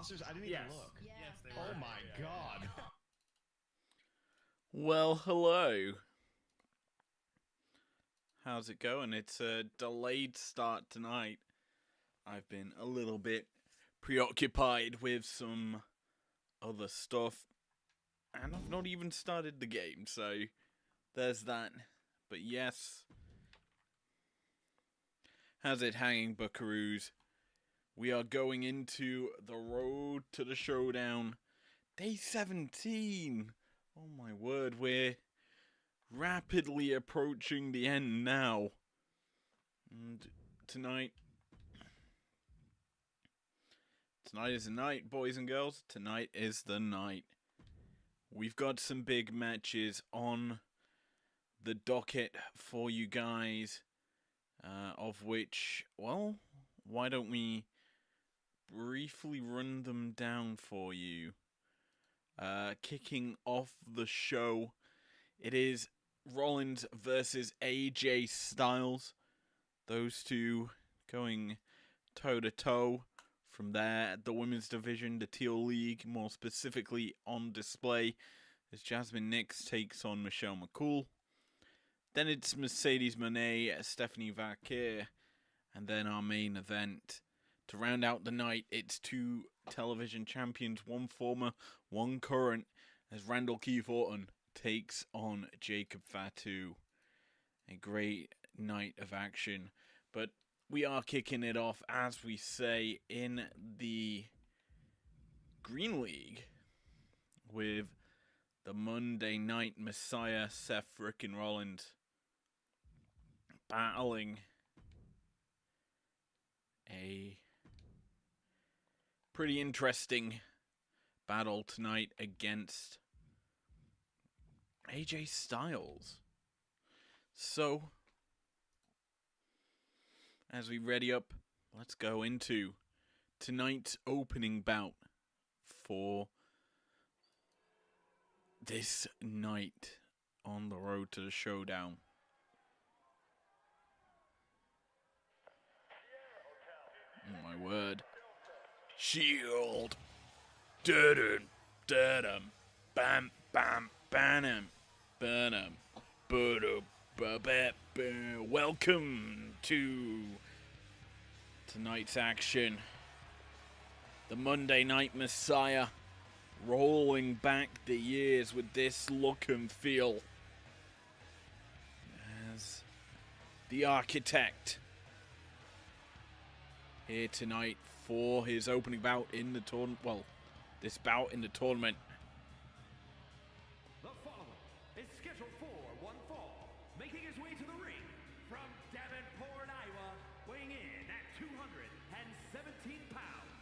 rosters? I didn't even look. Yes, they Oh were. my god. Well, hello. How's it going? It's a delayed start tonight. I've been a little bit preoccupied with some other stuff, and I've not even started the game, so there's that. But yes, how's it hanging, buckaroos? We are going into the road to the showdown. Day 17! Oh my word, we're rapidly approaching the end now. And tonight is the night, boys and girls. Tonight is the night. We've got some big matches on the docket for you guys, of which, well, why don't we briefly run them down for you. Kicking off the show, it is Rollins versus AJ Styles. Those two going toe-to-toe. From there, the women's division, the Teal League, more specifically on display, as Jasmine Nix takes on Michelle McCool. Then it's Mercedes Moné, Stephanie Vaquer, and then our main event. To round out the night, it's two television champions, one former, one current, as Randall Keith Orton takes on Jacob Fatu. A great night of action. But we are kicking it off, as we say, in the Green League with the Monday Night Messiah, Seth frickin' Rollins, battling a pretty interesting battle tonight against AJ Styles. So, as we ready up, let's go into tonight's opening bout for this night on the road to the showdown. Oh my word. Shield. Dun dun bam bam bam bam bam. Welcome to tonight's action. The Monday Night Messiah rolling back the years with this look and feel as the Architect here tonight for his opening bout in the tournament. Well, this bout in the tournament. The following is scheduled for one fall, making his way to the ring from Davenport, Iowa, weighing in at 217 pounds,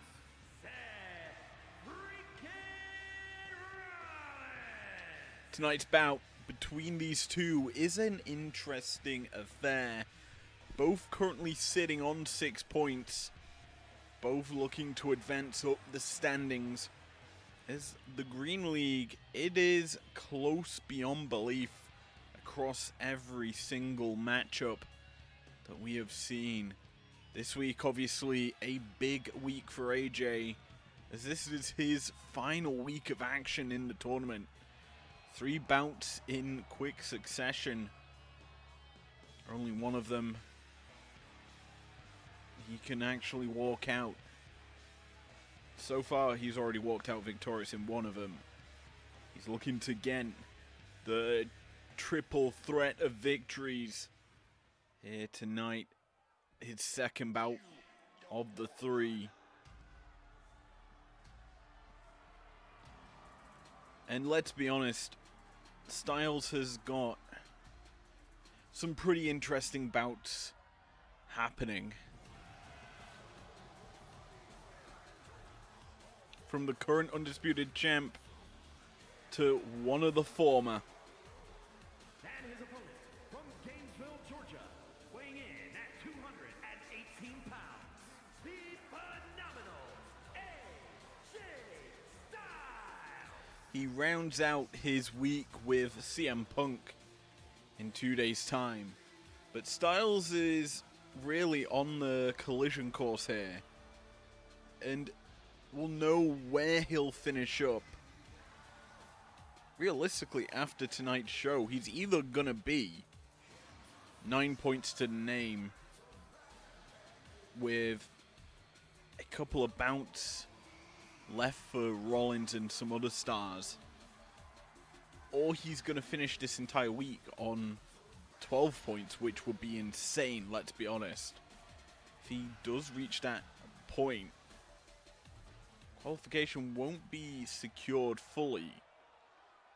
Seth freaking Rollins. Tonight's bout between these two is an interesting affair. Both currently sitting on 6 points. Both looking to advance up the standings. As the Green League, it is close beyond belief across every single matchup that we have seen. This week, obviously, a big week for AJ, as this is his final week of action in the tournament. 3 bouts in quick succession. Only one of them he can actually walk out. So far, he's already walked out victorious in one of them. He's looking to get the triple threat of victories here tonight. His second bout of the 3. And let's be honest, Styles has got some pretty interesting bouts happening. From the current undisputed champ to one of the former. And his opponent from Gainesville, Georgia, weighing in at 218 pounds, the phenomenal AJ Styles. He rounds out his week with CM Punk in 2 days' time. But Styles is really on the collision course here. And we'll know where he'll finish up. Realistically, after tonight's show, he's either gonna be 9 points to the name with a couple of bouts left for Rollins and some other stars, or he's gonna finish this entire week on 12 points, which would be insane, let's be honest. If he does reach that point, qualification won't be secured fully,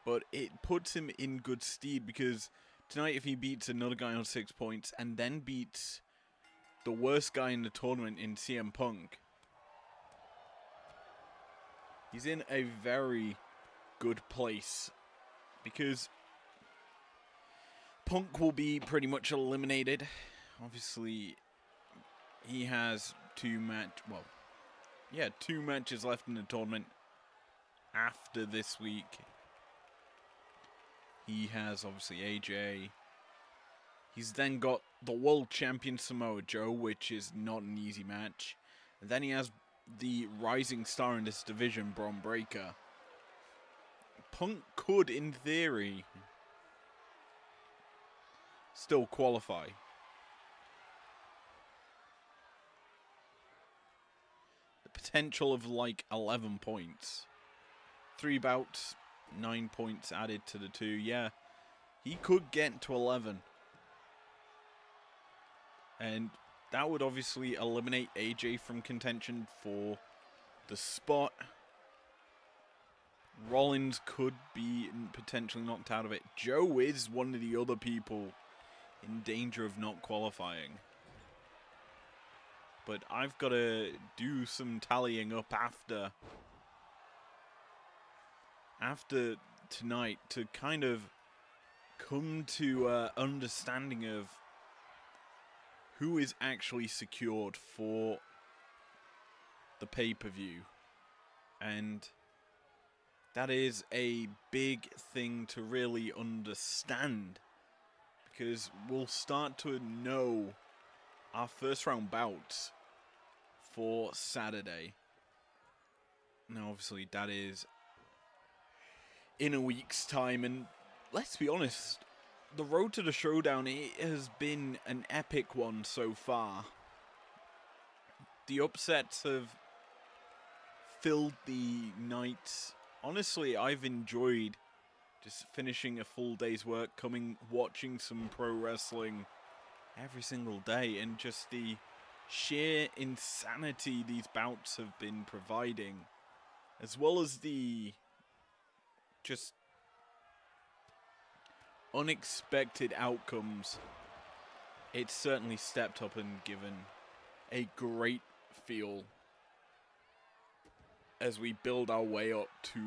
but it puts him in good stead, because tonight if he beats another guy on 6 points and then beats the worst guy in the tournament in CM Punk, he's in a very good place, because Punk will be pretty much eliminated. Obviously, he has two matches left in the tournament after this week. He has, obviously, AJ. He's then got the world champion Samoa Joe, which is not an easy match. And then he has the rising star in this division, Braun Breaker. Punk could, in theory, still qualify. The potential of like 11 points. 3 bouts, 9 points added to the 2. Yeah, he could get to 11. And that would obviously eliminate AJ from contention for the spot. Rollins could be potentially knocked out of it. Joe is one of the other people in danger of not qualifying. But I've got to do some tallying up after tonight to kind of come to understanding of who is actually secured for the pay-per-view. And that is a big thing to really understand, because we'll start to know our first round bouts for Saturday. Now, obviously, that is in a week's time, and let's be honest, the road to the Showdown, it has been an epic one so far. The upsets have filled the nights. Honestly, I've enjoyed just finishing a full day's work, watching some pro wrestling every single day, and just the sheer insanity these bouts have been providing, as well as the just unexpected outcomes. It's certainly stepped up and given a great feel as we build our way up to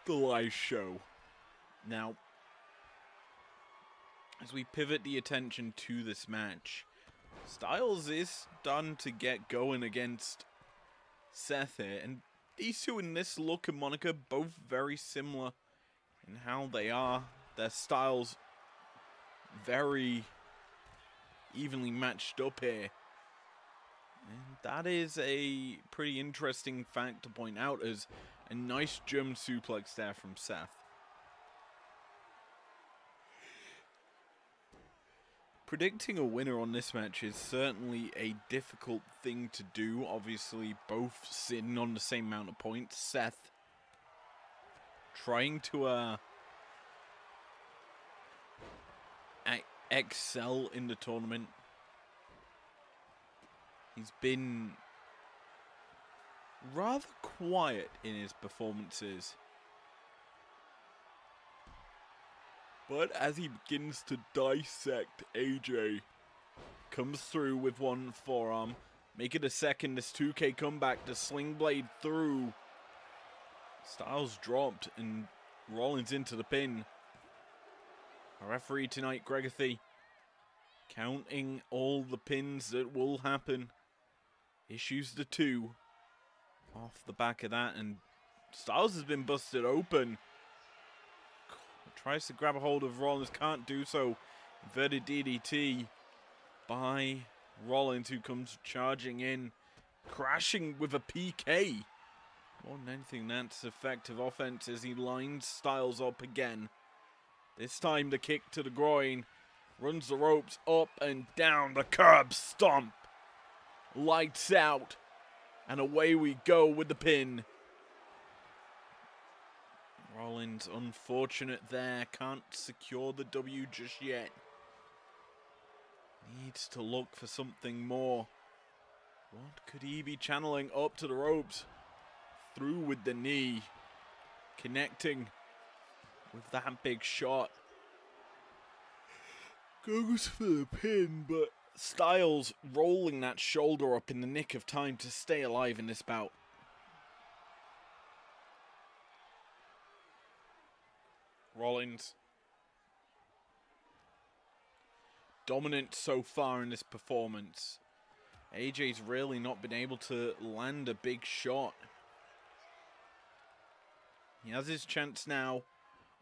the live show. Now, as we pivot the attention to this match, Styles is done to get going against Seth here, and these two in this look and moniker both very similar in how they are. Their styles very evenly matched up here. And that is a pretty interesting fact to point out, as a nice German suplex there from Seth. Predicting a winner on this match is certainly a difficult thing to do. Obviously, both sitting on the same amount of points. Seth trying to excel in the tournament. He's been rather quiet in his performances, but as he begins to dissect AJ, comes through with one forearm, make it a second, this 2K comeback, the sling blade through. Styles dropped and Rollins into the pin. Our referee tonight, Gregathy, counting all the pins that will happen, issues the 2 off the back of that, and Styles has been busted open. Tries to grab a hold of Rollins, can't do so. Inverted DDT by Rollins, who comes charging in. crashing with a PK. More than anything, that's effective offense as he lines Styles up again. This time the kick to the groin. Runs the ropes up and down the curb stomp. Lights out. And away we go with the pin. Rollins unfortunate there. Can't secure the W just yet. Needs to look for something more. What could he be channeling? Up to the ropes. Through with the knee. Connecting with that big shot. Goes for the pin, but Styles rolling that shoulder up in the nick of time to stay alive in this bout. Rollins. Dominant so far in this performance. AJ's really not been able to land a big shot. He has his chance now.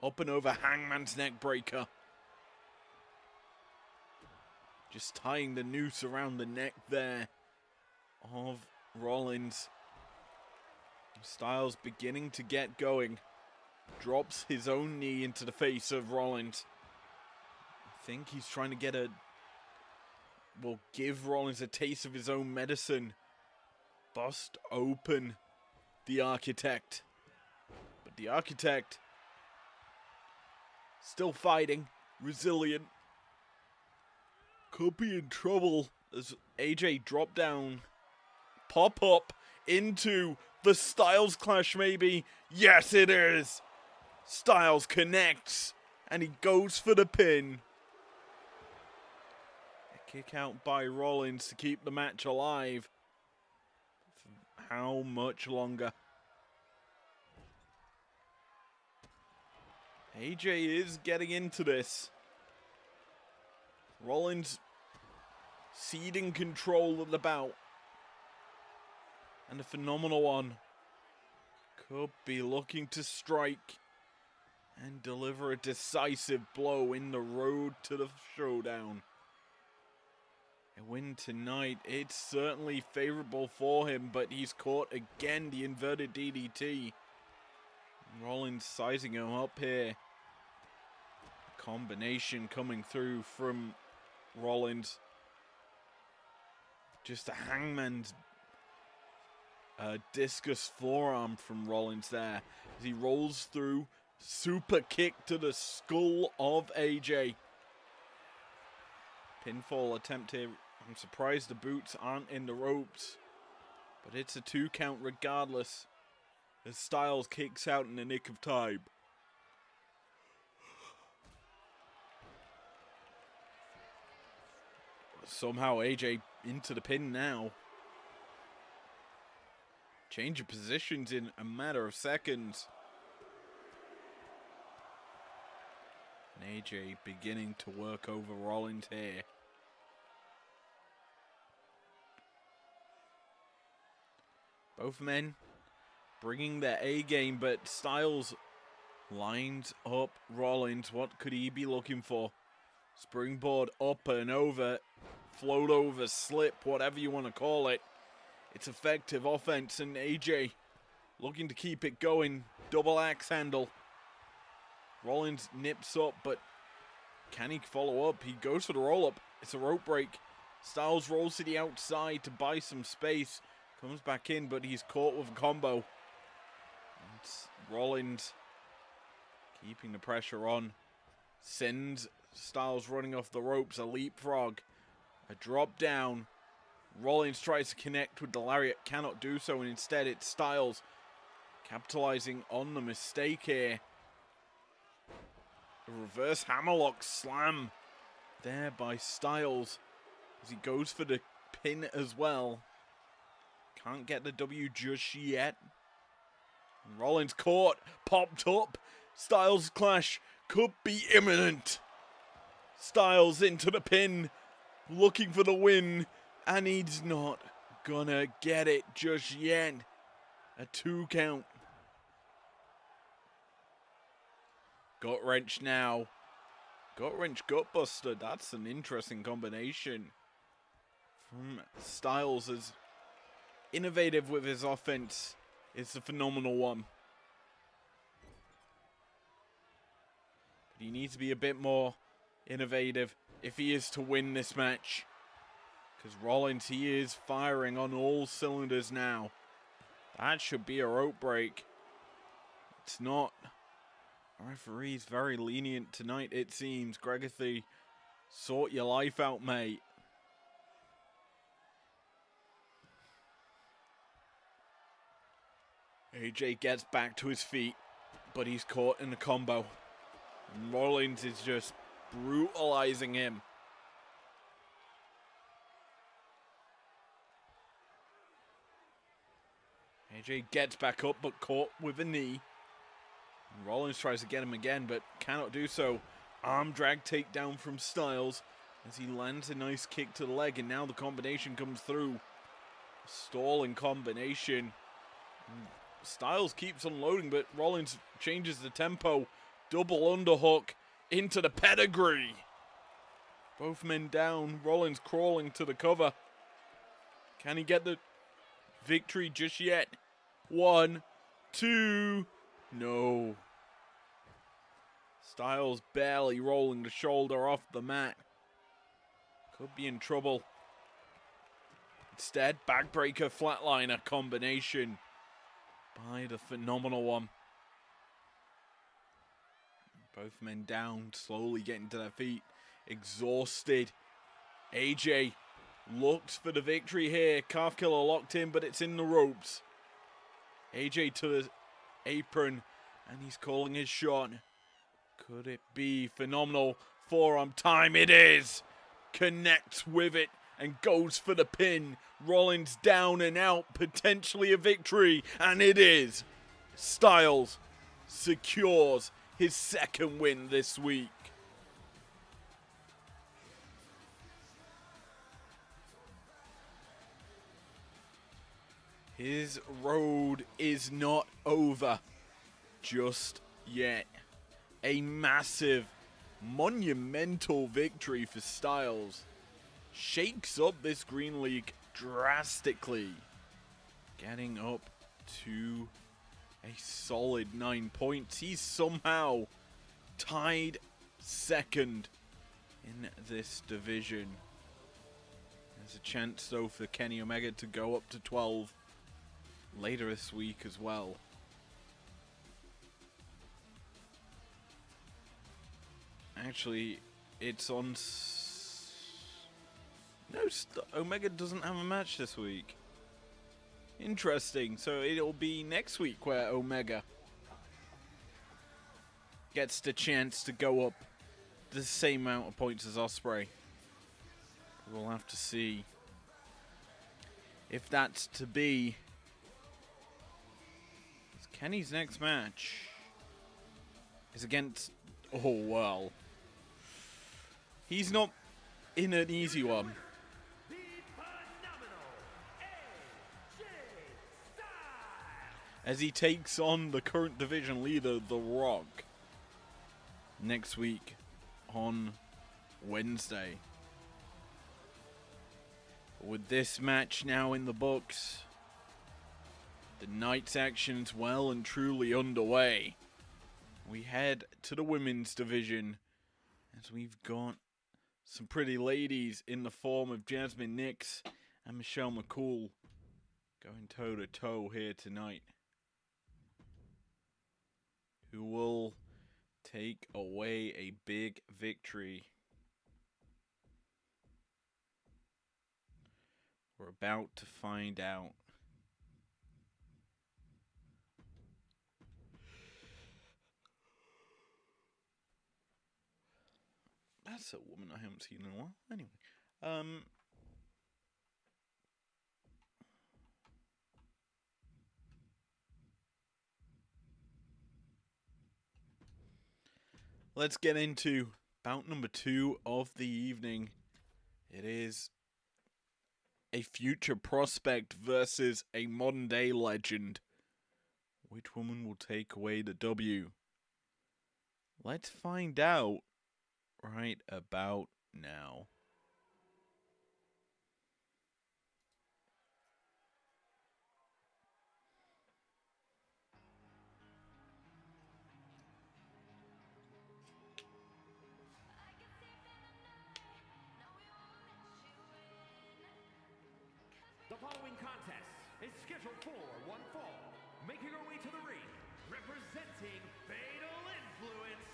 Up and over Hangman's neck breaker. Just tying the noose around the neck there of Rollins. Styles beginning to get going. Drops his own knee into the face of Rollins. I think he's trying to get a... Will give Rollins a taste of his own medicine. Bust open the Architect. But the Architect still fighting. Resilient. Could be in trouble as AJ drop down. Pop up into the Styles clash maybe. Yes it is. Styles connects and he goes for the pin. A kick out by Rollins to keep the match alive. For how much longer? AJ is getting into this. Rollins ceding control of the bout. And a phenomenal one. Could be looking to strike and deliver a decisive blow in the road to the showdown. A win tonight, it's certainly favorable for him, but he's caught again the inverted DDT. Rollins sizing him up here. Combination coming through from Rollins. Just a Hangman's discus forearm from Rollins there. As he rolls through. Super kick to the skull of AJ. Pinfall attempt here. I'm surprised the boots aren't in the ropes. But it's a 2 count regardless. As Styles kicks out in the nick of time. Somehow AJ into the pin now. Change of positions in a matter of seconds. And AJ beginning to work over Rollins here. Both men bringing their A game, but Styles lines up Rollins. What could he be looking for? Springboard up and over. Float over, slip, whatever you want to call it. It's effective offense, and AJ looking to keep it going. Double axe handle. Rollins nips up, but can he follow up? He goes for the roll-up. It's a rope break. Styles rolls to the outside to buy some space. Comes back in, but he's caught with a combo. It's Rollins keeping the pressure on. Sends Styles running off the ropes. A leapfrog. A drop down. Rollins tries to connect with the lariat. Cannot do so, and instead it's Styles capitalizing on the mistake here. A reverse hammerlock slam there by Styles as he goes for the pin as well. Can't get the W just yet. And Rollins caught, popped up. Styles clash could be imminent. Styles into the pin, looking for the win, and he's not gonna get it just yet. A 2 count. Gut wrench now. Gut wrench, gut buster. That's an interesting combination from Styles as innovative with his offense. It's a phenomenal one. But he needs to be a bit more innovative if he is to win this match. Because Rollins, he is firing on all cylinders now. That should be a rope break. It's not. The referee's very lenient tonight, it seems. Gregathy, sort your life out, mate. AJ gets back to his feet, but he's caught in a combo. And Rollins is just brutalizing him. AJ gets back up, but caught with a knee. And Rollins tries to get him again, but cannot do so. Arm drag takedown from Styles as he lands a nice kick to the leg, and now the combination comes through. Stalling combination. Styles keeps unloading, but Rollins changes the tempo. Double underhook into the pedigree. Both men down. Rollins crawling to the cover. Can he get the victory just yet? 1, 2. No. Styles barely rolling the shoulder off the mat. Could be in trouble. Instead, backbreaker flatliner combination by the phenomenal one. Both men down, slowly getting to their feet, exhausted. AJ looks for the victory here. Calf killer locked in, but it's in the ropes. AJ to the apron, and he's calling his shot. Could it be phenomenal? Forearm time, it is. Connects with it and goes for the pin. Rollins down and out, potentially a victory, and it is. Styles secures his second win this week. His road is not over just yet. A massive, monumental victory for Styles. Shakes up this Green League drastically. Getting up to a solid 9 points. He's somehow tied second in this division. There's a chance, though, for Kenny Omega to go up to 12 later this week as well. Actually, it's on... No, Omega doesn't have a match this week. Interesting. So it'll be next week where Omega gets the chance to go up the same amount of points as Ospreay. We'll have to see if that's to be. Kenny's next match is against... Oh, well. He's not in an easy one. As he takes on the current division leader, The Rock, next week on Wednesday. With this match now in the books, the night's action's well and truly underway. We head to the women's division as we've got some pretty ladies in the form of Jasmine Nix and Michelle McCool going toe-to-toe here tonight. Who will take away a big victory? We're about to find out. That's a woman I haven't seen in a while. Anyway, let's get into bout number 2 of the evening. It is a future prospect versus a modern day legend. Which woman will take away the W? Let's find out right about now. following contest is scheduled for one fall. Making her way to the ring, representing Fatal Influence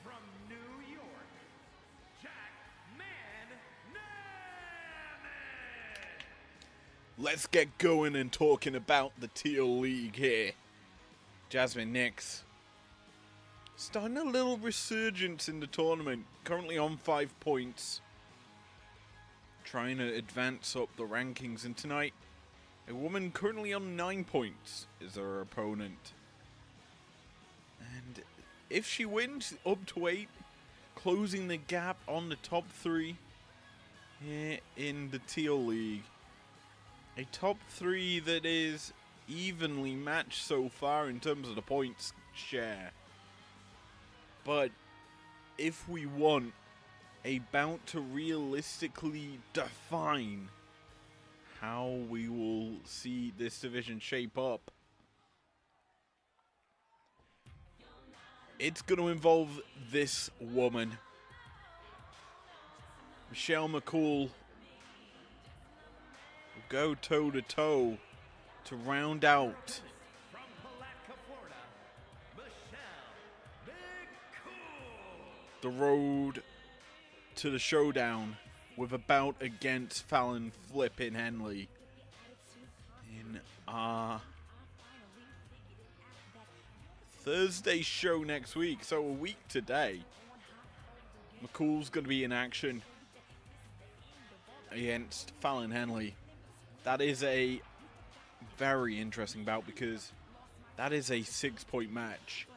from New York, Jack Man Naman. Let's get going and talking about the Teal League here. Jasmine Nix starting a little resurgence in the tournament, currently on 5 points, trying to advance up the rankings, and tonight a woman currently on 9 points is her opponent. And if she wins up to 8, closing the gap on the top 3 here in the Teal League. A top 3 that is evenly matched so far in terms of the points share. But if we want a bout to realistically define how we will see this division shape up, it's going to involve this woman, Michelle McCool, will go toe-to-toe to round out From Palatka, Florida, Michelle McCool. the road to the Showdown with a bout against Fallon Flippin' Henley in our Thursday show next week. So a week today, McCool's going to be in action against Fallon Henley. That is a very interesting bout because that is a 6-point match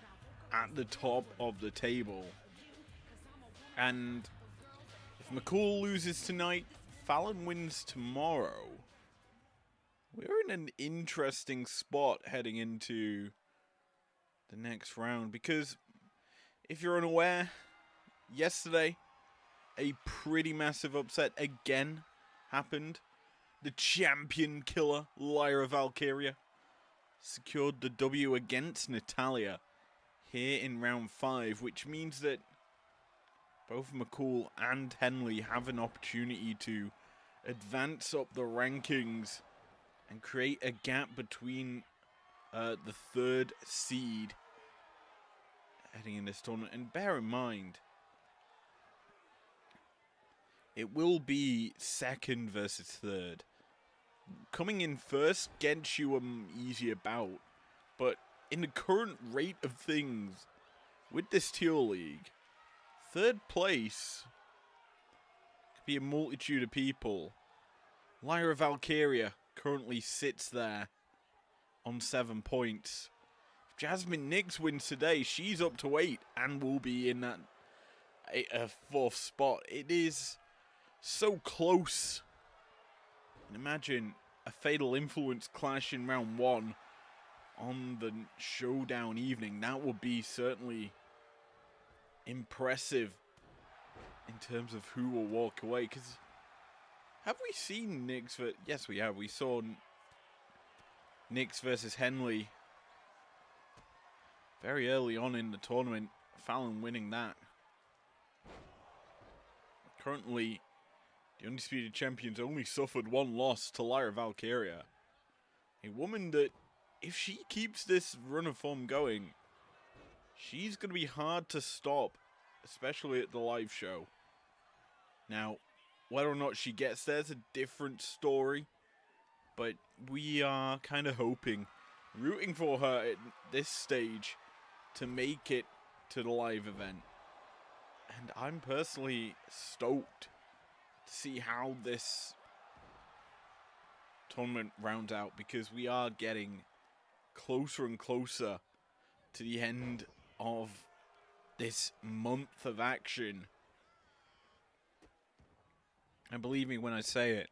at the top of the table. And if McCool loses tonight, Fallon wins tomorrow. We're in an interesting spot heading into the next round because if you're unaware, yesterday a pretty massive upset again happened. The champion killer, Lyra Valkyria, secured the W against Natalya here in round 5, which means that both McCool and Henley have an opportunity to advance up the rankings and create a gap between the 3rd seed heading in this tournament. And bear in mind, it will be 2nd versus 3rd. Coming in 1st gets you an easier bout, but in the current rate of things with this Teal League, 3rd place could be a multitude of people. Lyra Valkyria currently sits there on 7 points. If Jasmine Nix wins today, she's up to 8 and will be in that 4th spot. It is so close. And imagine a Fatal Influence clash in round 1 on the Showdown evening. That would be certainly impressive in terms of who will walk away. Because have we seen Nix? Yes, we have. We saw Nix versus Henley very early on in the tournament. Fallon winning that. Currently, the Undisputed Champions only suffered 1 loss to Lyra Valkyria. A woman that, if she keeps this run of form going, she's going to be hard to stop, especially at the live show. Now, whether or not she gets there is a different story, but we are kind of hoping, rooting for her at this stage to make it to the live event. And I'm personally stoked to see how this tournament rounds out, because we are getting closer and closer to the end of this month of action. And believe me when I say it,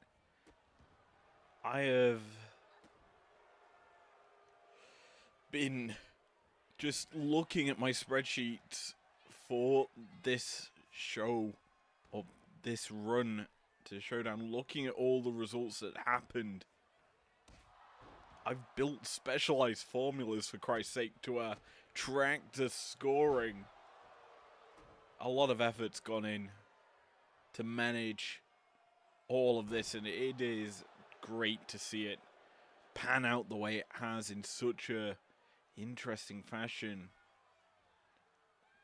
I have been just looking at my spreadsheets for this show, or this run to Showdown, looking at all the results that happened. I've built specialized formulas, for Christ's sake, to track the scoring. A lot of effort's gone in to manage all of this, and it is great to see it pan out the way it has in such a interesting fashion.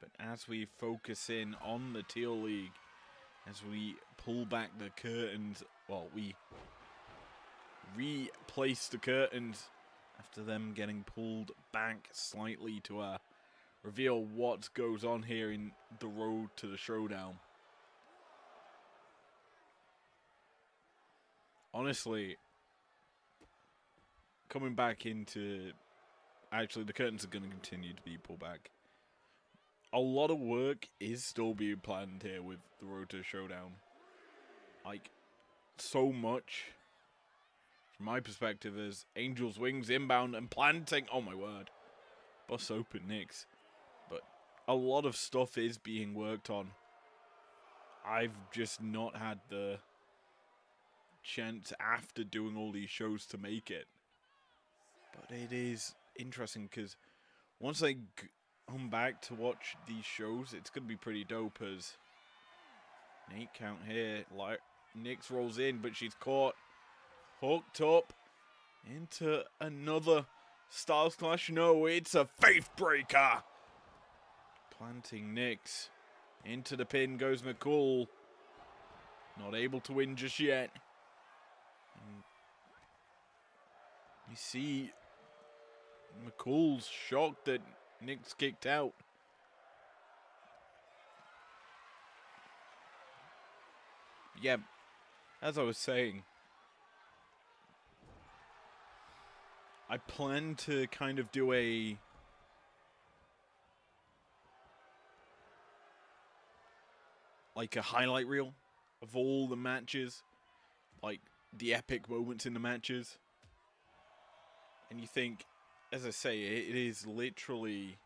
But as we focus in on the Teal League, as we pull back the curtains, well, we replace the curtains after them getting pulled back slightly to reveal what goes on here in the road to the Showdown. Honestly, coming back into... Actually, the curtains are going to continue to be pulled back. A lot of work is still being planned here with the road to the Showdown. Like, so much. From my perspective, as Angel's Wings inbound and planting. Oh my word. Bust open Knicks. But a lot of stuff is being worked on. I've just not had the chance after doing all these shows to make it. But it is interesting because once I come back to watch these shows, it's going to be pretty dope as Nate count here. Like, Nyx rolls in, but she's caught. Hooked up into another Styles Clash. No, it's a Faith Breaker. Planting Nyx. Into the pin goes McCool. Not able to win just yet. And you see McCool's shocked that Nyx kicked out. Yeah, as I was saying, I plan to kind of do a highlight reel of all the matches, like the epic moments in the matches. And you think, as I say, it is literally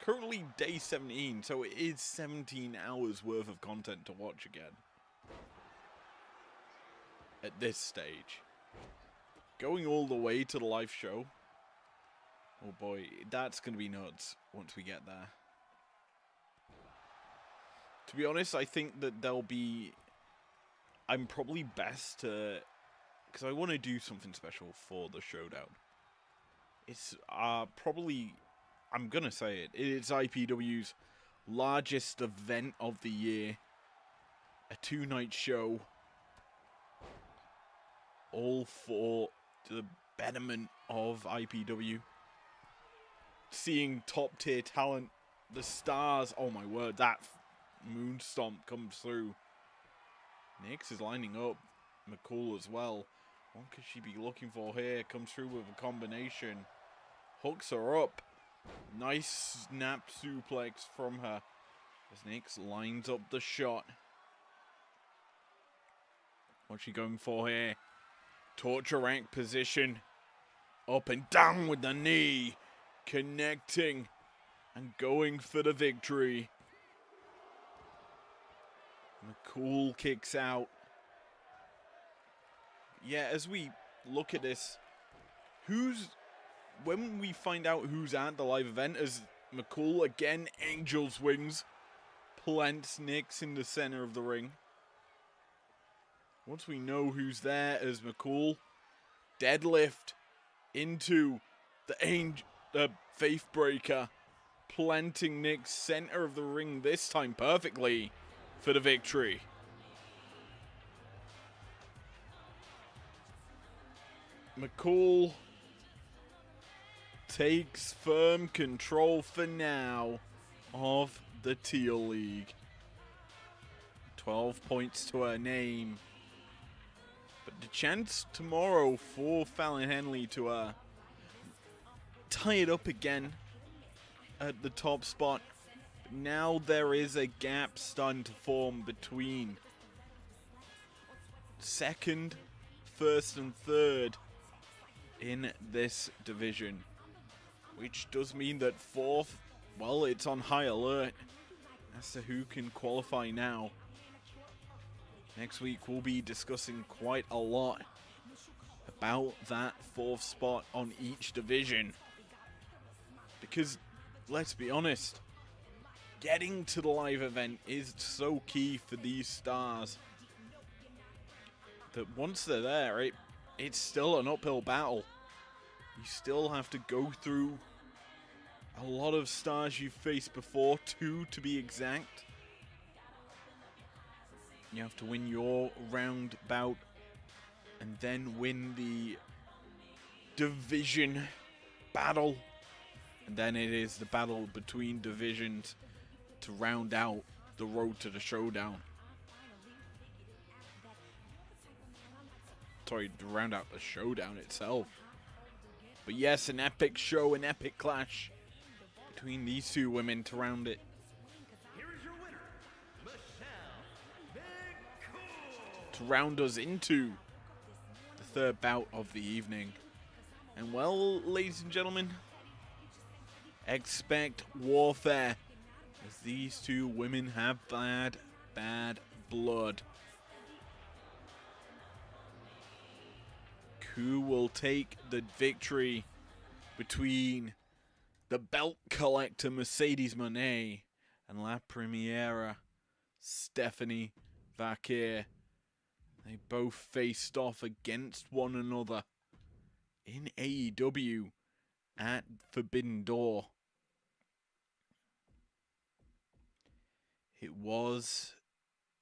currently day 17, so it is 17 hours worth of content to watch again. At this stage. Going all the way to the live show. Oh boy, that's going to be nuts once we get there. To be honest, I think that there'll be... I'm probably best to... because I want to do something special for the Showdown. It's probably... I'm going to say it. It's IPW's largest event of the year. A 2-night show. All for the betterment of IPW. Seeing top tier talent, the stars, oh my word, that moon stomp comes through. Nyx is lining up, McCool as well. What could she be looking for here? Comes through with a combination. Hooks her up. Nice snap suplex from her. As Nyx lines up the shot. What's she going for here? Torture rank position. Up and down with the knee. Connecting. And going for the victory. McCool kicks out. Yeah, as we look at this, when we find out who's at the live event, as McCool again, Angel's Wings, plants Nyx in the center of the ring. Once we know who's there, as McCool deadlift into the Faith Breaker, planting Nyx center of the ring this time perfectly for the victory. McCool takes firm control for now of the Teal League. 12 points to her name. But the chance tomorrow for Fallon Henley to tie it up again at the top spot. But now there is a gap starting to form between second, first, and third in this division. Which does mean that fourth, well, it's on high alert as to who can qualify now. Next week we'll be discussing quite a lot about that fourth spot on each division. Because, let's be honest, getting to the live event is so key for these stars that once they're there, it it's still an uphill battle. You still have to go through a lot of stars you've faced before, 2 to be exact. You have to win your round bout and then win the division battle. And then it is the battle between divisions to round out the road to the showdown. Sorry, to round out the showdown itself. But yes, an epic show, an epic clash between these 2 women to round it. Here is your winner, Michelle Big To round us into the 3rd bout of the evening. And well, ladies and gentlemen, expect warfare, as these 2 women have bad, bad blood. Who will take the victory between the belt collector Mercedes Moné and La Premiera Stephanie Vakir? They both faced off against one another in AEW at Forbidden Door. It was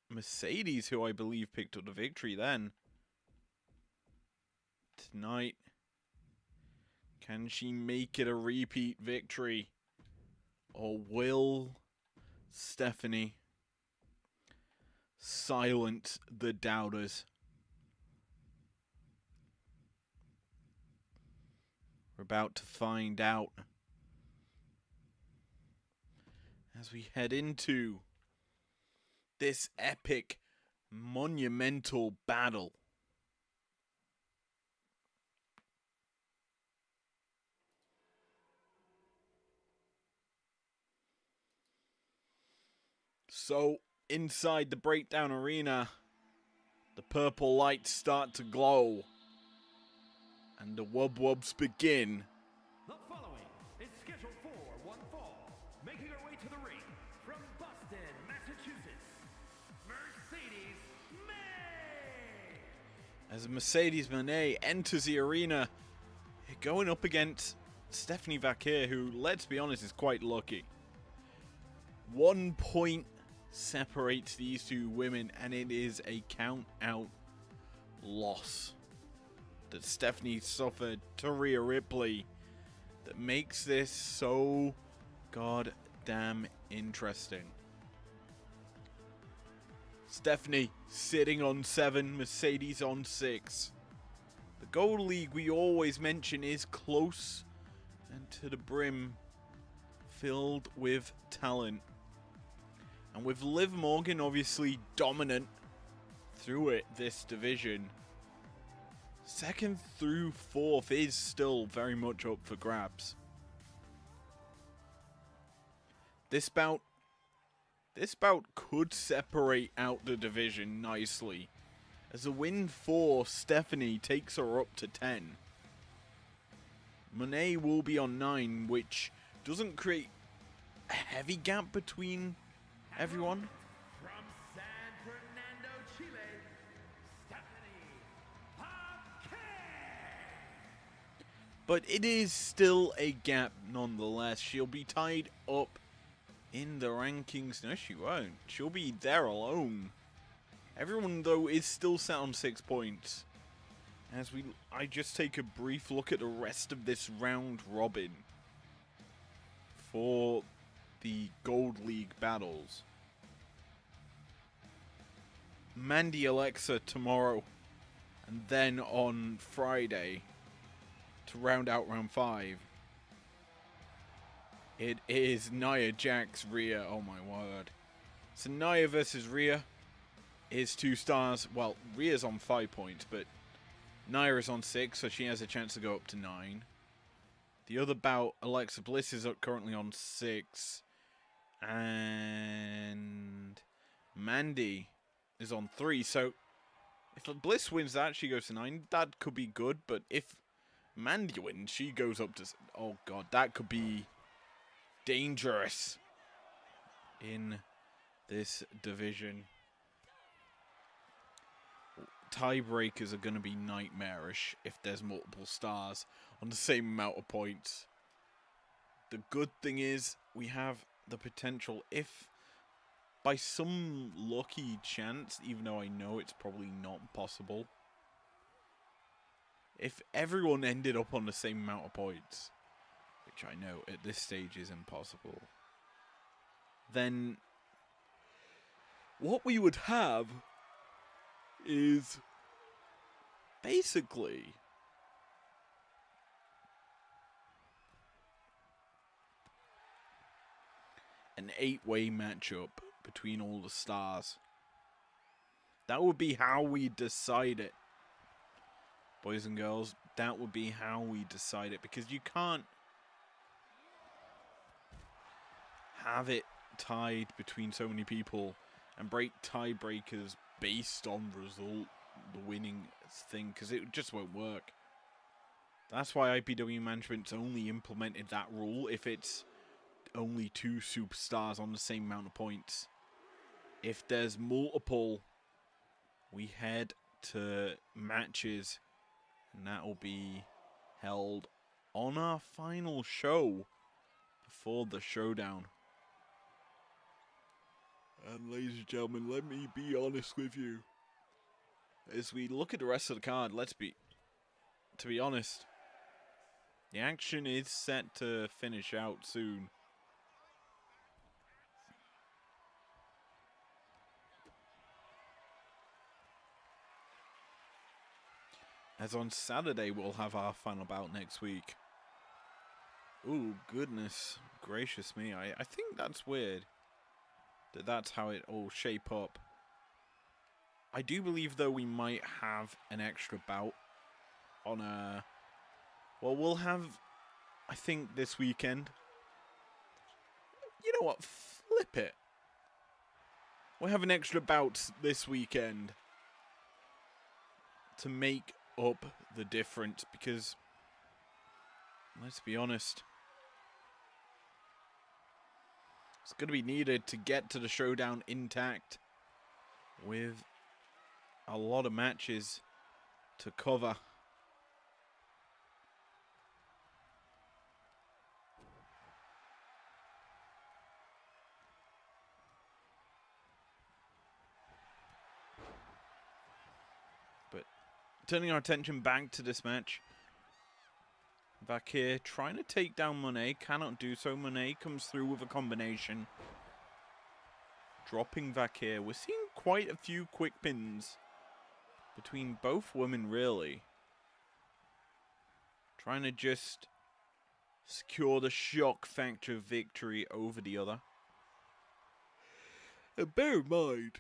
Mercedes who I believe picked up the victory then. Tonight, can she make it a repeat victory? Or will Stephanie silence the doubters? We're about to find out as we head into this epic, monumental battle. So, inside the breakdown arena, the purple lights start to glow, and the wub-wubs begin. The following is scheduled for one fall, making her way to the ring from Boston, Massachusetts, Mercedes May. As Mercedes Moné enters the arena, going up against Stephanie Vakir, who, let's be honest, is quite lucky. 1 point separates these 2 women, and it is a count-out loss that Stephanie suffered to Rhea Ripley that makes this so goddamn interesting. Stephanie sitting on 7, Mercedes on 6. The Gold League we always mention is close and to the brim, filled with talent. And with Liv Morgan obviously dominant through it, this division, 2nd through 4th is still very much up for grabs. This bout could separate out the division nicely, as a win for Stephanie takes her up to 10. Moné will be on 9, which doesn't create a heavy gap between everyone. From San Fernando, Chile, Stephanie Vakir. But it is still a gap nonetheless. She'll be tied up in the rankings. No, she won't. She'll be there alone. Everyone, though, is still sat on 6 points. As I just take a brief look at the rest of this round robin for the Gold League battles. Mandy Alexa tomorrow, and then on Friday to round out round 5. It is Nia Jax, Rhea. Oh my word. So Nia versus Rhea is 2 stars. Well, Rhea's on 5 points, but Nia is on 6, so she has a chance to go up to 9. The other bout, Alexa Bliss, is currently on 6. And Mandy is on 3. So if Bliss wins that, she goes to 9. That could be good, but if Mandy wins, she goes up to... Oh god, that could be dangerous in this division. tiebreakers are going to be nightmarish if there's multiple stars on the same amount of points. The good thing is we have the potential, if by some lucky chance, even though I know it's probably not possible, if everyone ended up on the same amount of points, which I know at this stage is impossible, then what we would have is basically an 8-way matchup between all the stars. That would be how we decide it. Boys and girls, that would be how we decide it, because you can't have it tied between so many people and break tiebreakers based on result, the winning thing, because it just won't work. That's why IPW management's only implemented that rule if it's only 2 superstars on the same amount of points. If there's multiple, we head to matches, and that will be held on our final show before the Showdown. And ladies and gentlemen, let me be honest with you. As we look at the rest of the card, to be honest, the action is set to finish out soon. As on Saturday, we'll have our final bout next week. Ooh, goodness gracious me. I think that's weird that that's how it all shape up. I do believe, though, we might have an extra bout on a... Well, we'll have, I think, this weekend. You know what? Flip it. We'll have an extra bout this weekend to make up the difference, because, let's be honest, it's going to be needed to get to the Showdown intact with a lot of matches to cover. But turning our attention back to this match, Vakir trying to take down Monet, cannot do so. Monet comes through with a combination, dropping Vakir. We're seeing quite a few quick pins between both women, really. Trying to just secure the shock factor victory over the other. And bear in mind,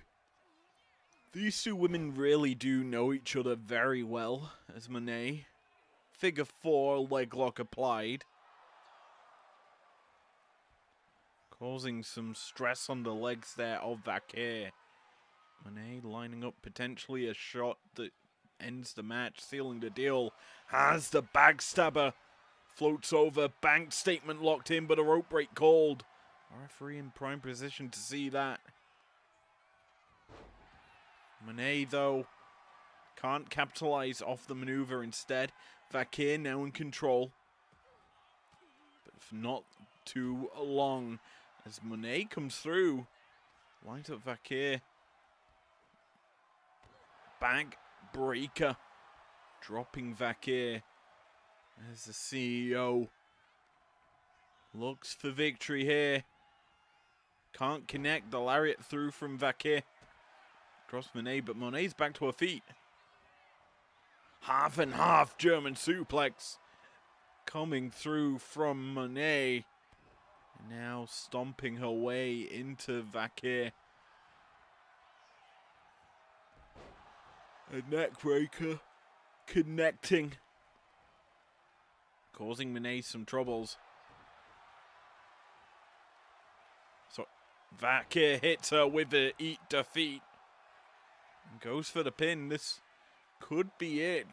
these two women really do know each other very well, as Monet. Figure 4, leg lock applied. Causing some stress on the legs there of Vakir. Monet lining up potentially a shot that ends the match, sealing the deal. Has the backstabber. Floats over, bank statement locked in, but a rope break called. Our referee in prime position to see that. Monet, though, can't capitalize off the maneuver instead. Vakir now in control. But for not too long, as Monet comes through. Lines up Vakir. Back breaker. Dropping Vakir. As the CEO looks for victory here. Can't connect the lariat through from Vakir. Drops Monet, but Monet's back to her feet. Half and half German suplex coming through from Monet. Now stomping her way into Vakir. A neck breaker connecting. Causing Monet some troubles. So Vakir hits her with the eat defeat. Goes for the pin. This could be it.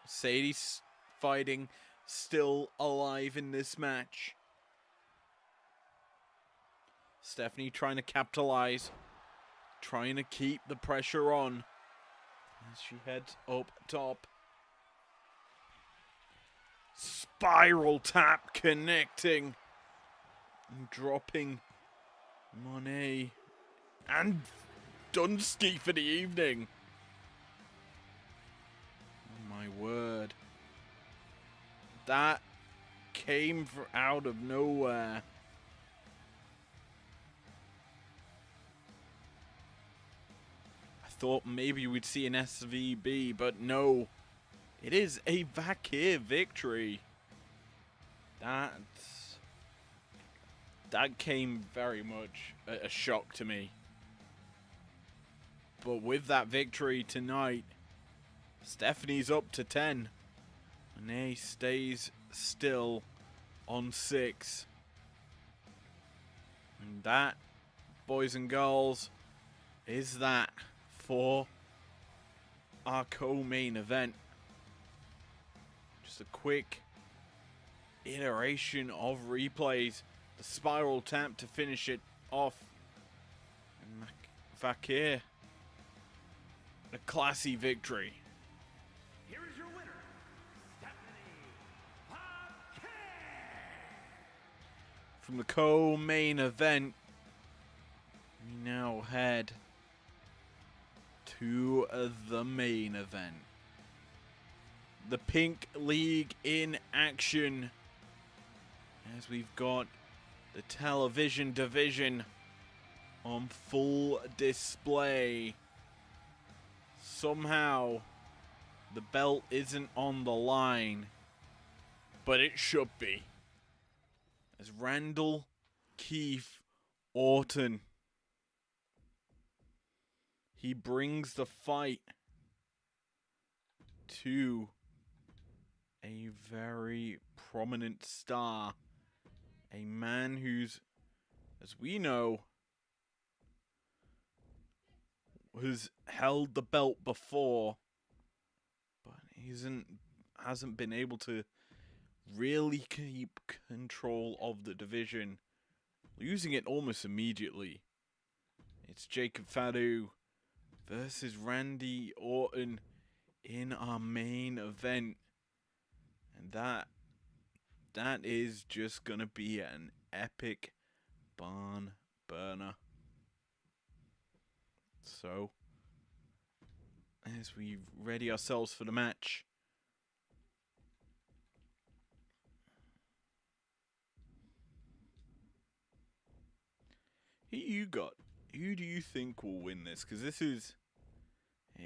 Sadie's fighting, still alive in this match. Stephanie trying to capitalize. trying to keep the pressure on as she heads up top. Spiral tap connecting and dropping Monet and Dunsky for the evening. Oh my word. That came out of nowhere. I thought maybe we'd see an SVB, but no. It is a Vakir victory. That came very much a shock to me. But with that victory tonight, Stephanie's up to 10. Monet stays still on 6. And that, boys and girls, is that for our co-main event. Just a quick iteration of replays. The spiral tap to finish it off. And Vakir, a classy victory. Here is your winner, Stephanie Vakir. From the co-main event, we now head to the main event. The Pink League in action, as we've got the television division on full display. Somehow, the belt isn't on the line, but it should be. As Randall Keith Orton, he brings the fight to a very prominent star. A man who's, as we know, has held the belt before, but hasn't been able to really keep control of the division, losing it almost immediately. It's Jacob Fatu versus Randy Orton in our main event, and that is just gonna be an epic barn burner. So, as we ready ourselves for the match, who do you think will win this? Because it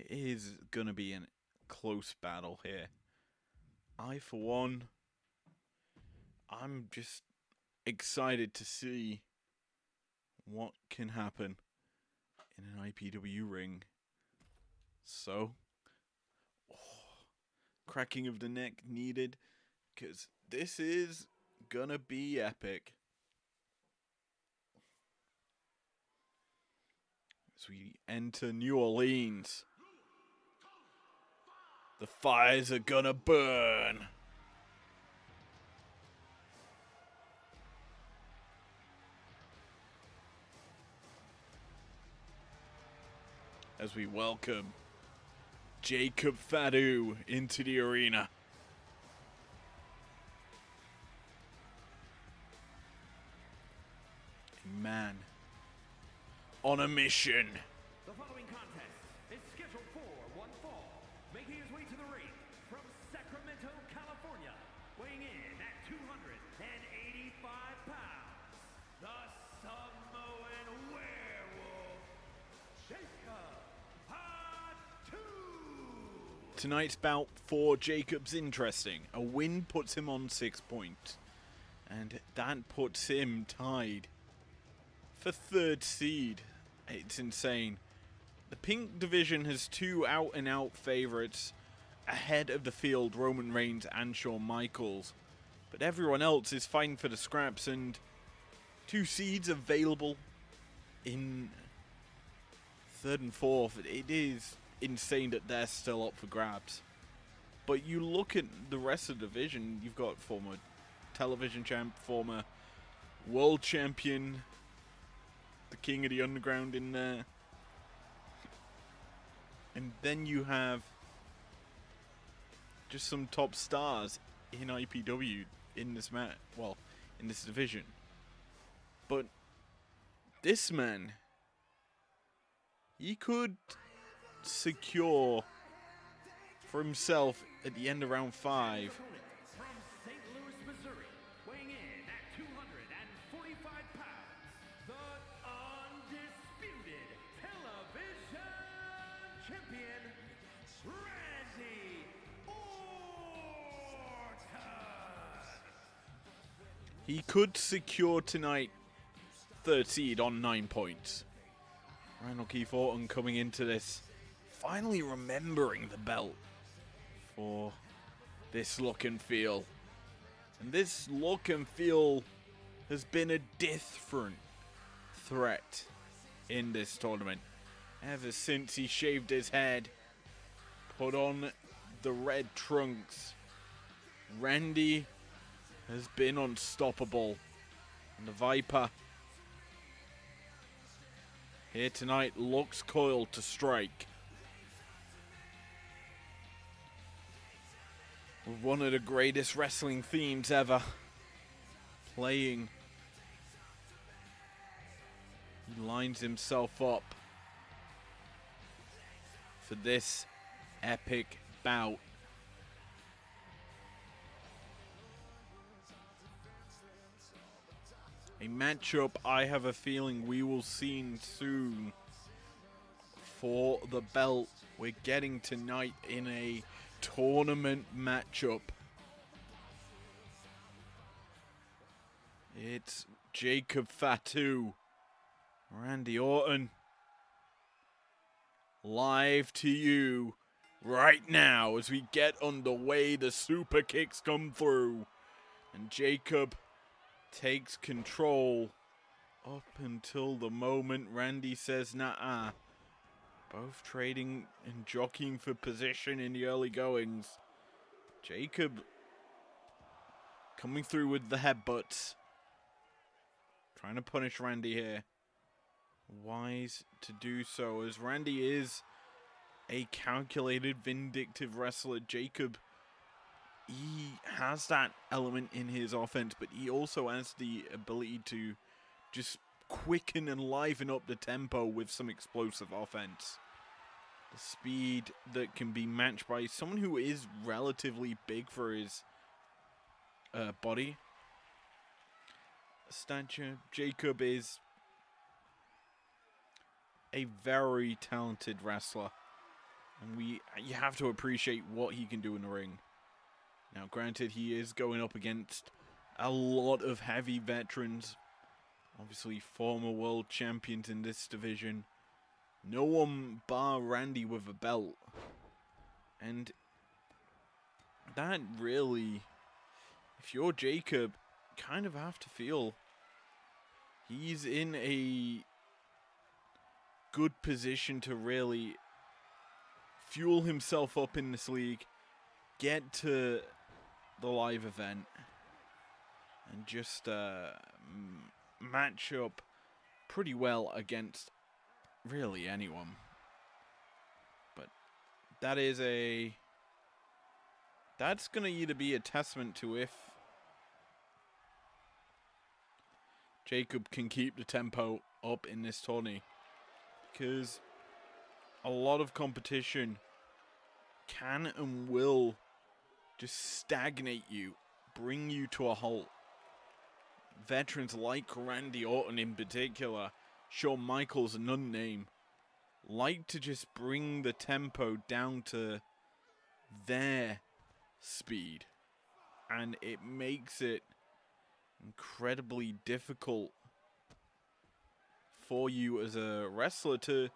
is gonna be a close battle here. I, for one, I'm just excited to see what can happen in an IPW ring. So, cracking of the neck needed, because this is gonna be epic. As we enter New Orleans, the fires are gonna burn. As we welcome Jacob Fatu into the arena. A man on a mission. The following contest is scheduled for one fall, making his way to the ring from Sacramento, California, weighing in at 285 pounds, the Samoan Werewolf, Jacob Fatu. Tonight's bout for Jacob's interesting. A win puts him on 6 points, and that puts him tied for 3rd seed. It's insane. The Pink division has 2 out-and-out favorites ahead of the field, Roman Reigns and Shawn Michaels. But everyone else is fighting for the scraps, and 2 seeds available in 3rd and 4th. It is insane that they're still up for grabs. But you look at the rest of the division, you've got former television champ, former world champion, the King of the Underground in there. And then you have just some top stars in IPW in this in this division. But this man, he could secure for himself at the end of round 5 From St. Louis, Missouri, weighing in at 245 pounds, the undisputed television champion, Randy Orton. he could secure tonight 3rd seed on 9 points. Randall Keith Orton coming into this, finally remembering the belt for this look and feel. And this look and feel has been a different threat in this tournament. Ever since he shaved his head, put on the red trunks, Randy has been unstoppable. And the Viper here tonight looks coiled to strike. With one of the greatest wrestling themes ever playing. He lines himself up for this epic bout. A matchup I have a feeling we will see soon for the belt. We're getting tonight in a tournament matchup. It's Jacob Fatu, Randy Orton, live to you right now as we get underway. The super kicks come through, and Jacob takes control up until the moment Randy says nah. Both trading and jockeying for position in the early goings. Jacob coming through with the headbutts. Trying to punish Randy here. Wise to do so, as Randy is a calculated, vindictive wrestler. Jacob, he has that element in his offense, but he also has the ability to just quicken and liven up the tempo with some explosive offense. The speed that can be matched by someone who is relatively big for his body stature. Jacob is a very talented wrestler, and you have to appreciate what he can do in the ring. Now, granted, he is going up against a lot of heavy veterans, obviously former world champions in this division. No one bar Randy with a belt. And that really, if you're Jacob, kind of have to feel he's in a good position to really fuel himself up in this league, get to the live event, and just match up pretty well against really anyone. But that's gonna either be a testament to if Jacob can keep the tempo up in this tourney, because a lot of competition can and will just stagnate you, bring you to a halt. Veterans like Randy Orton in particular, Shawn Michaels, another name, like to just bring the tempo down to their speed. And it makes it incredibly difficult for you as a wrestler to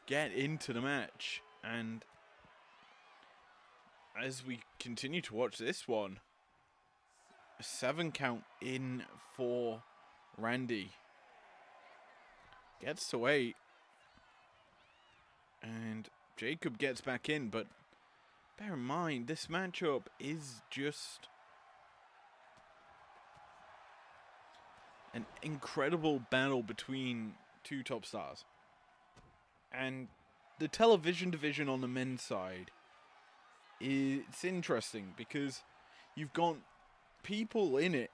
get into the match. And as we continue to watch this one, a 7 count in for Randy. Gets to 8. And Jacob gets back in, but bear in mind, this matchup is just an incredible battle between two top stars. And the television division on the men's side, it's interesting because you've got people in it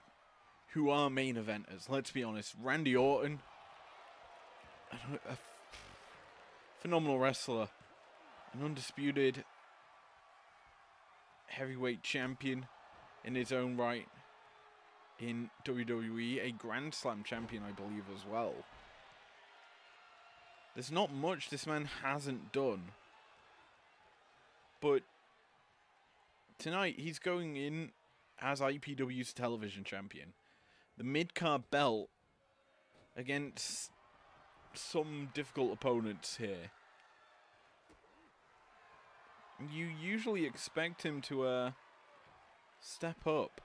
who are main eventers. Let's be honest. Randy Orton, a phenomenal wrestler, an undisputed heavyweight champion in his own right in WWE, a Grand Slam champion, I believe, as well. There's not much this man hasn't done. But tonight, he's going in as IPW's television champion. The mid-card belt against some difficult opponents here. You usually expect him to step up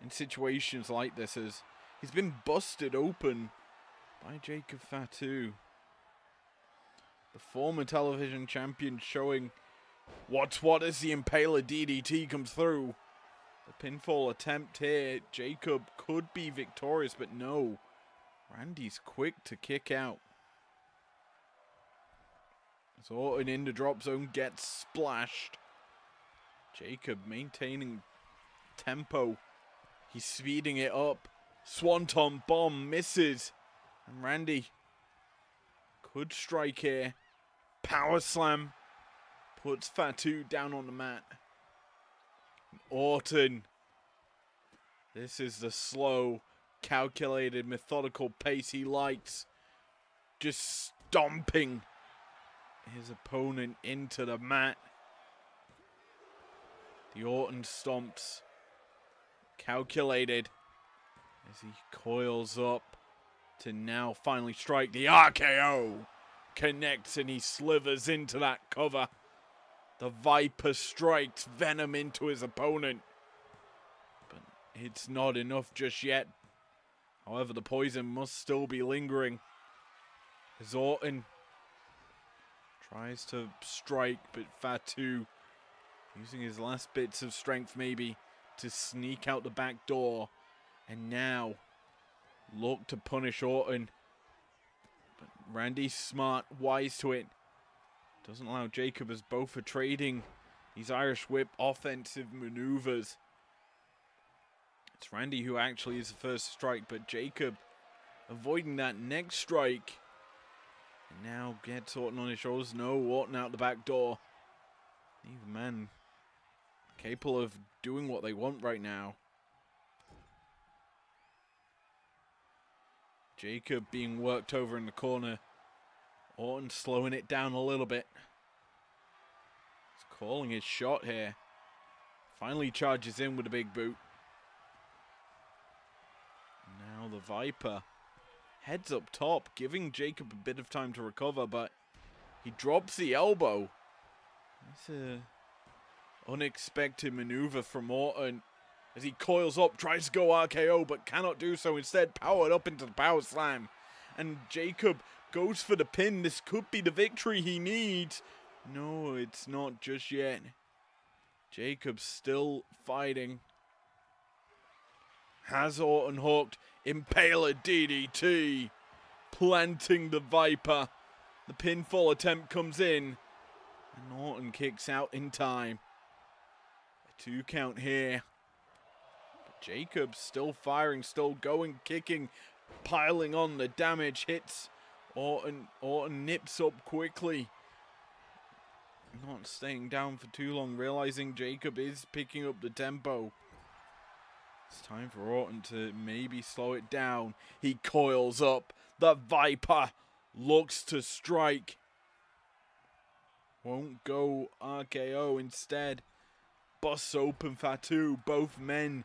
in situations like this, as he's been busted open by Jacob Fatu. The former television champion showing what's what as the Impaler DDT comes through. The pinfall attempt here. Jacob could be victorious, but no. Randy's quick to kick out. As Orton in the drop zone gets splashed. Jacob maintaining tempo. He's speeding it up. Swanton bomb misses. And Randy could strike here. Power slam. Puts Fatu down on the mat. Orton. This is the slow, calculated, methodical pace he likes. Just stomping his opponent into the mat. The Orton stomps. Calculated as he coils up to now finally strike. The RKO connects and he slithers into that cover. The Viper strikes venom into his opponent. But it's not enough just yet. However, the poison must still be lingering. As Orton tries to strike, but Fatu, using his last bits of strength maybe, to sneak out the back door. And now look to punish Orton. But Randy's smart, wise to it. Doesn't allow Jacob, as both are trading these Irish Whip offensive maneuvers. It's Randy who actually is the first strike, but Jacob avoiding that next strike. And now gets Orton on his shoulders. No, Orton out the back door. Neither man capable of doing what they want right now. Jacob being worked over in the corner. Orton slowing it down a little bit. He's calling his shot here. Finally charges in with a big boot. Now the Viper heads up top, giving Jacob a bit of time to recover, but he drops the elbow. That's a unexpected maneuver from Orton as he coils up, tries to go RKO, but cannot do so. Instead, powered up into the power slam. And Jacob goes for the pin. This could be the victory he needs. No, it's not just yet. Jacob still fighting. Has Orton hooked. Impaler DDT. Planting the Viper. The pinfall attempt comes in. And Orton kicks out in time. A 2 count here. But Jacob still firing, still going, kicking, piling on the damage. Hits Orton. Orton nips up quickly. Not staying down for too long, realizing Jacob is picking up the tempo. It's time for Orton to maybe slow it down. He coils up. The Viper looks to strike. Won't go RKO instead. Busts open Fatu. Both men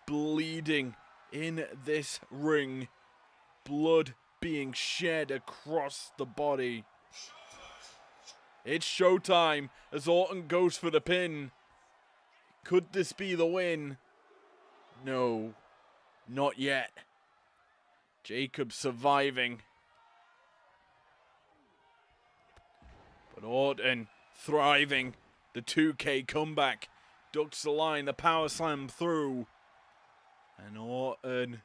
bleeding in this ring. Blood being shed across the body. It's showtime as Orton goes for the pin. Could this be the win? No, not yet. Jacob surviving. But Orton thriving. The 2K comeback. Ducks the line, the power slam through. And Orton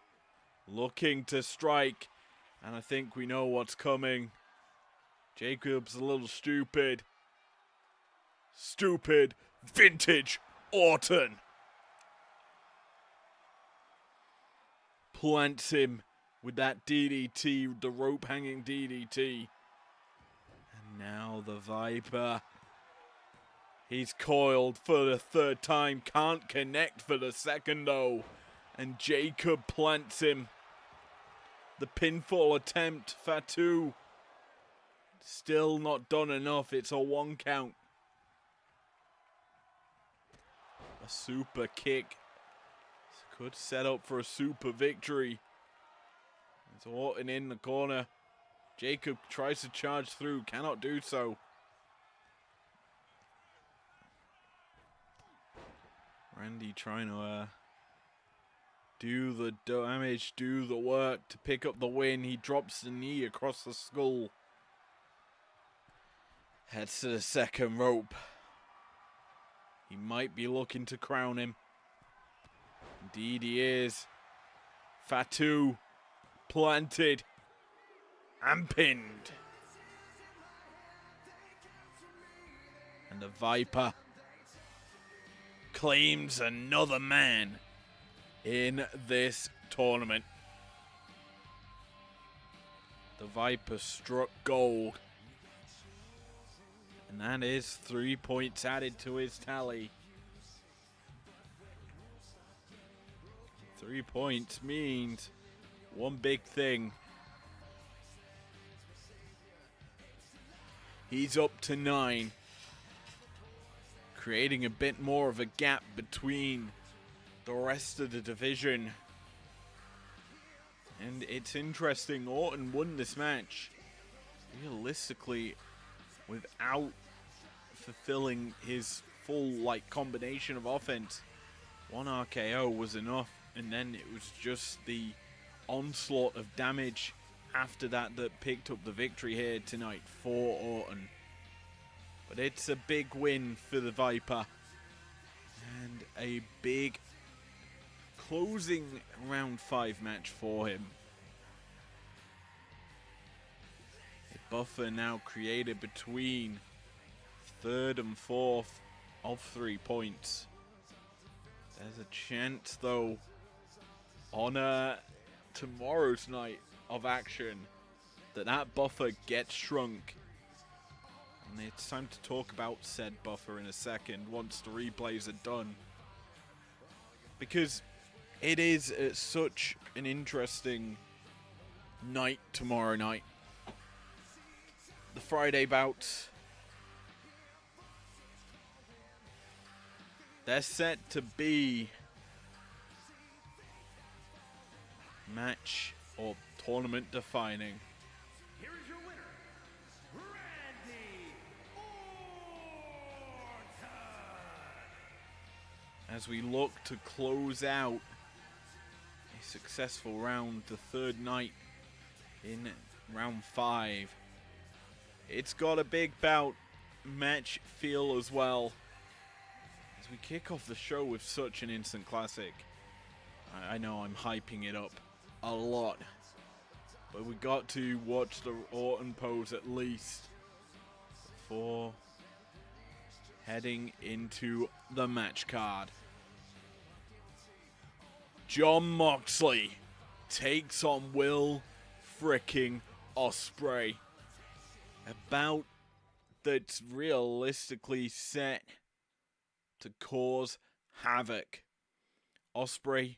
looking to strike. And I think we know what's coming. Jacob's a little stupid. Stupid. Vintage Orton. Plants him with that DDT, the rope hanging DDT. And now the Viper. He's coiled for the third time. Can't connect for the second though. And Jacob plants him. The pinfall attempt. Fatu. Still not done enough. It's a 1 count. A super kick. Could set up for a super victory. It's Orton in the corner. Jacob tries to charge through. Cannot do so. Randy trying to do the damage, do the work to pick up the win. He drops the knee across the skull. Heads to the second rope. He might be looking to crown him. Indeed he is. Fatu planted and pinned. And the Viper claims another man in this tournament. The Viper struck gold. And that is 3 points added to his tally. 3 points means one big thing. He's up to 9. Creating a bit more of a gap between the rest of the division. And it's interesting, Orton won this match realistically without fulfilling his full combination of offense. 1 RKO was enough, and then it was just the onslaught of damage after that picked up the victory here tonight for Orton. But it's a big win for the Viper and a big closing round 5 match for him. A buffer now created between 3rd and 4th of 3 points. There's a chance though on tomorrow's night of action that buffer gets shrunk. And it's time to talk about said buffer in a second once the replays are done. Because it is such an interesting night tomorrow night. The Friday bouts. They're set to be match or tournament defining. Here is your winner, Randy Orton. As we look to close out a successful round, the 3rd night in round 5. It's got a big bout match feel as well. As we kick off the show with such an instant classic. I know I'm hyping it up a lot, but we got to watch the Orton pose at least before heading into the match card. Jon Moxley takes on Will fricking Ospreay. A bout that's realistically set to cause havoc. Ospreay,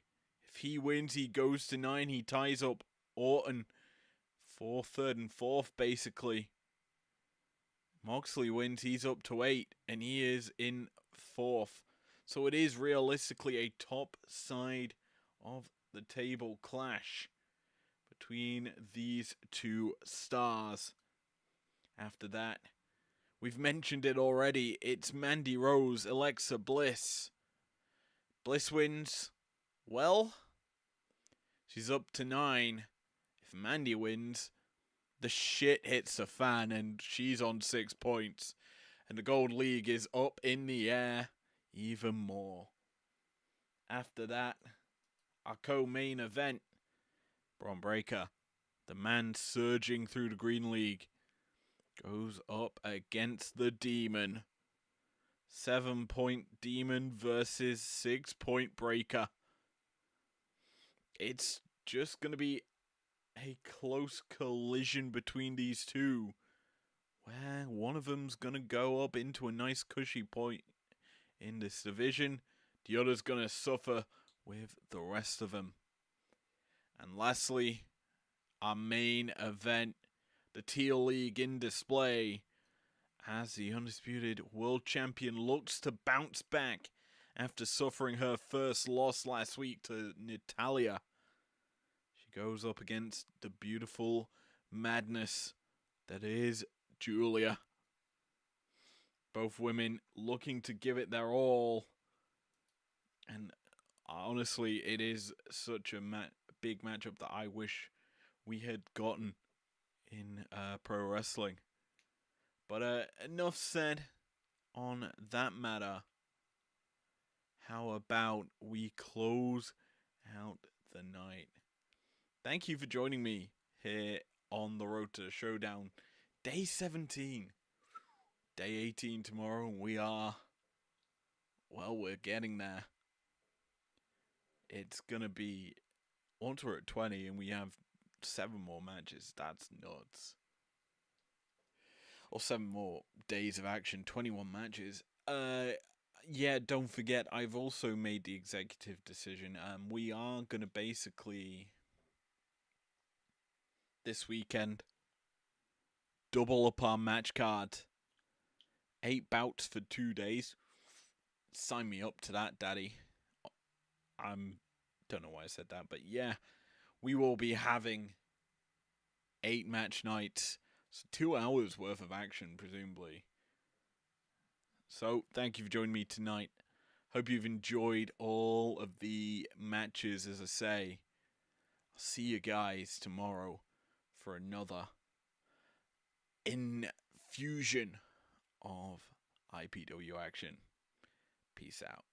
if he wins, he goes to 9. He ties up Orton for 3rd and 4th, basically. Moxley wins, he's up to 8, and he is in 4th. So it is realistically a top side of the table clash between these 2 stars. After that, we've mentioned it already. It's Mandy Rose, Alexa Bliss. Bliss wins. Well, she's up to 9. If Mandy wins, the shit hits the fan and she's on 6 points. And the Gold League is up in the air even more. After that, our co-main event. Braun Breaker, the man surging through the Green League, goes up against the Demon. 7-point Demon versus 6-point Breaker. It's just going to be a close collision between these two, where one of them's going to go up into a nice cushy point in this division. The other's going to suffer with the rest of them. And lastly, our main event, the Teal League in display, as the undisputed world champion looks to bounce back after suffering her first loss last week to Natalia. She goes up against the beautiful madness that is Julia. Both women looking to give it their all. And honestly, it is such a big matchup that I wish we had gotten in pro wrestling. But enough said on that matter. How about we close out the night? Thank you for joining me here on the road to Showdown. Day 17. Day 18 tomorrow, and we're getting there. It's going to be, once we're at 20 and we have 7 more matches, that's nuts. Or 7 more days of action, 21 matches. Yeah, don't forget, I've also made the executive decision. We are going to basically, this weekend, double up our match card. 8 bouts for 2 days. Sign me up to that, daddy. Don't know why I said that, but yeah, we will be having 8 match nights. So 2 hours worth of action, presumably. So, thank you for joining me tonight. Hope you've enjoyed all of the matches, as I say. I'll see you guys tomorrow for another infusion of IPW action. Peace out.